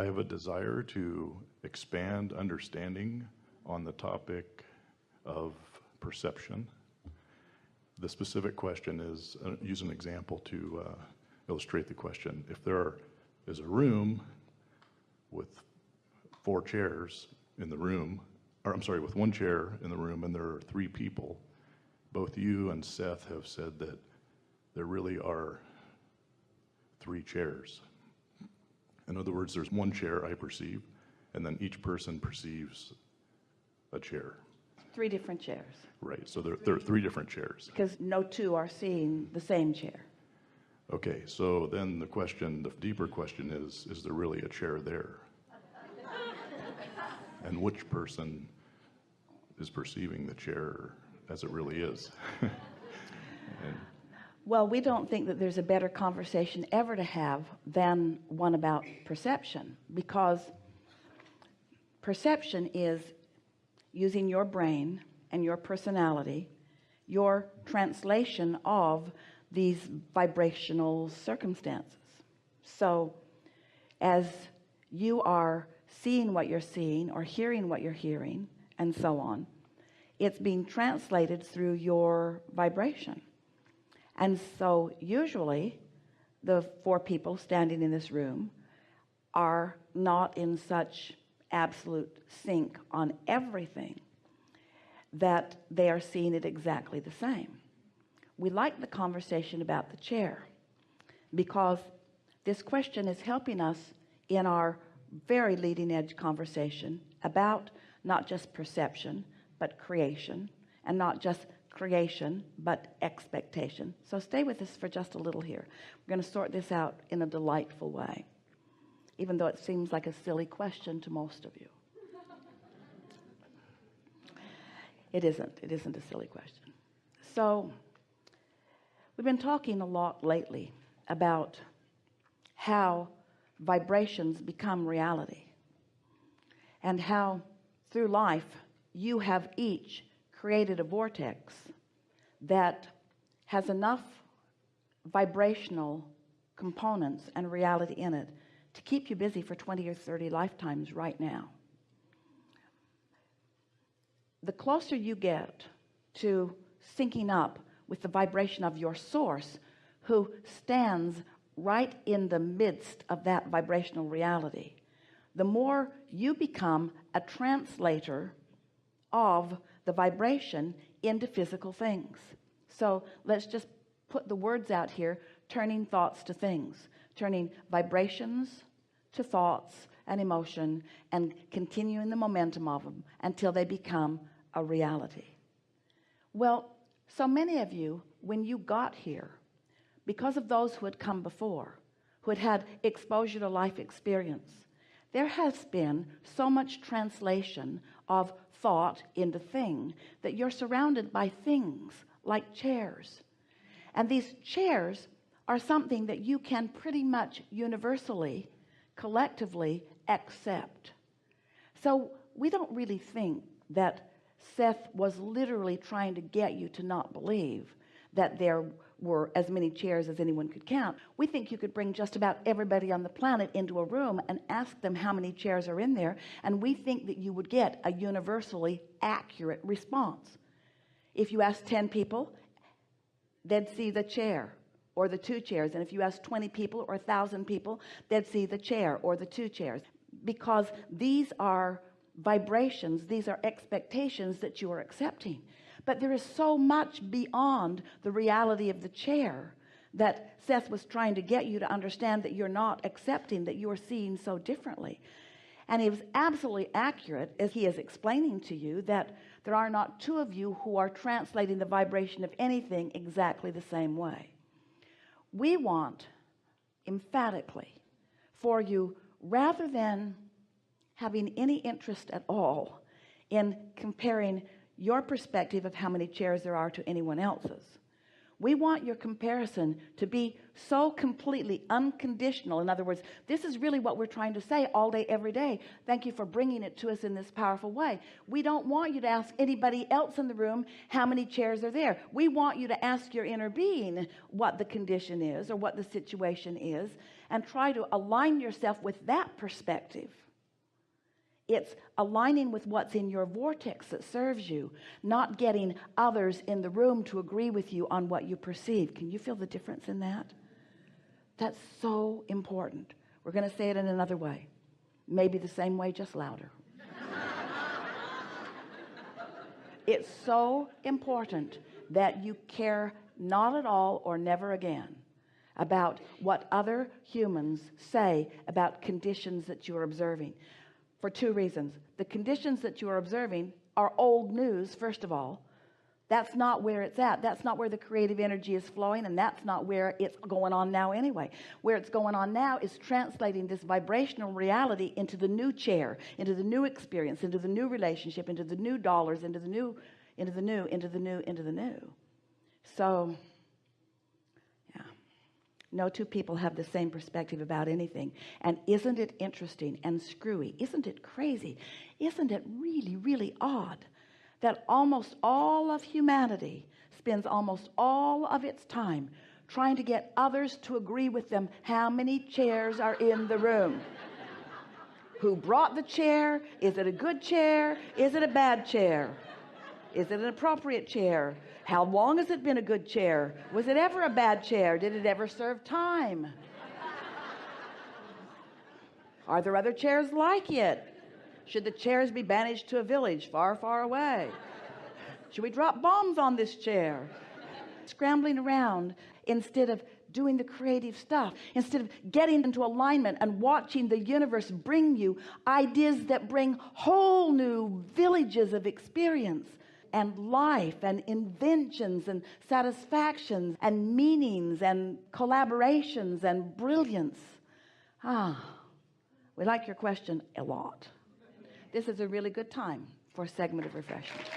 I have a desire to expand understanding on the topic of perception. The specific question is, use an example to illustrate the question. If there is a room with 4 chairs in the room, or I'm sorry, with 1 chair in the room, and there are 3 people, both you and Seth have said that there really are 3 chairs. In other words, there's 1 chair I perceive, and then each person perceives a chair. 3 different chairs. Right, so there are 3 different chairs. Because no 2 are seeing the same chair. Okay, so then the question, the deeper question is there really a chair there? And which person is perceiving the chair as it really is? Well, we don't think that there's a better conversation ever to have than one about perception, because perception is using your brain and your personality, your translation of these vibrational circumstances. So as you are seeing what you're seeing or hearing what you're hearing and so on, it's being translated through your vibration. And so usually the 4 people standing in this room are not in such absolute sync on everything that they are seeing it exactly the same. We like the conversation about the chair because this question is helping us in our very leading edge conversation about not just perception but creation, and not just creation but expectation. So stay with us for just a little here. We're going to sort this out in a delightful way, even though it seems like a silly question to most of you. It isn't a silly question. So we've been talking a lot lately about how vibrations become reality, and how through life you have each created a vortex that has enough vibrational components and reality in it to keep you busy for 20 or 30 lifetimes right now. The closer you get to syncing up with the vibration of your source, who stands right in the midst of that vibrational reality, the more you become a translator of the vibration into physical things. So let's just put the words out here: turning thoughts to things, turning vibrations to thoughts and emotion, and continuing the momentum of them until they become a reality. Well, so many of you, when you got here, because of those who had come before, who had had exposure to life experience, there has been so much translation of thought into thing that you're surrounded by things like chairs. And these chairs are something that you can pretty much universally, collectively accept. So we don't really think that Seth was literally trying to get you to not believe that there were as many chairs as anyone could count. We think you could bring just about everybody on the planet into a room and ask them how many chairs are in there, and we think that you would get a universally accurate response. If you ask 10 people, they'd see the chair or the 2 chairs, and if you ask 20 people or 1,000 people, they'd see the chair or the 2 chairs, because these are vibrations, these are expectations that you are accepting. But there is so much beyond the reality of the chair that Seth was trying to get you to understand that you're not accepting, that you are seeing so differently. And he was absolutely accurate as he is explaining to you that there are not 2 of you who are translating the vibration of anything exactly the same way. We want emphatically for you, rather than having any interest at all in comparing your perspective of how many chairs there are to anyone else's, We want your comparison to be so completely unconditional. In other words, this is really what we're trying to say all day, every day. Thank you for bringing it to us in this powerful way. We don't want you to ask anybody else in the room how many chairs are there. We want you to ask your inner being what the condition is or what the situation is, and try to align yourself with that perspective. It's aligning with what's in your vortex that serves you, not getting others in the room to agree with you on what you perceive. Can you feel the difference in that? That's so important. We're going to say it in another way. Maybe the same way, just louder. It's so important that you care not at all or never again about what other humans say about conditions that you are observing. For two reasons. The conditions that you are observing are old news, first of all. That's not where it's at. That's not where the creative energy is flowing, and that's not where it's going on now anyway. Where it's going on now is translating this vibrational reality into the new chair, into the new experience, into the new relationship, into the new dollars, into the new. So, yeah. No two people have the same perspective about anything. And isn't it interesting and screwy? Isn't it crazy? Isn't it really, really odd that almost all of humanity spends almost all of its time trying to get others to agree with them how many chairs are in the room? Who brought the chair? Is it a good chair? Is it a bad chair? Is it an appropriate chair? How long has it been a good chair? Was it ever a bad chair? Did it ever serve time? Are there other chairs like it? Should the chairs be banished to a village far, far away? Should we drop bombs on this chair? Scrambling around instead of doing the creative stuff, instead of getting into alignment and watching the universe bring you ideas that bring whole new villages of experience and life and inventions and satisfactions and meanings and collaborations and brilliance. We like your question a lot. This is a really good time for a segment of refreshment.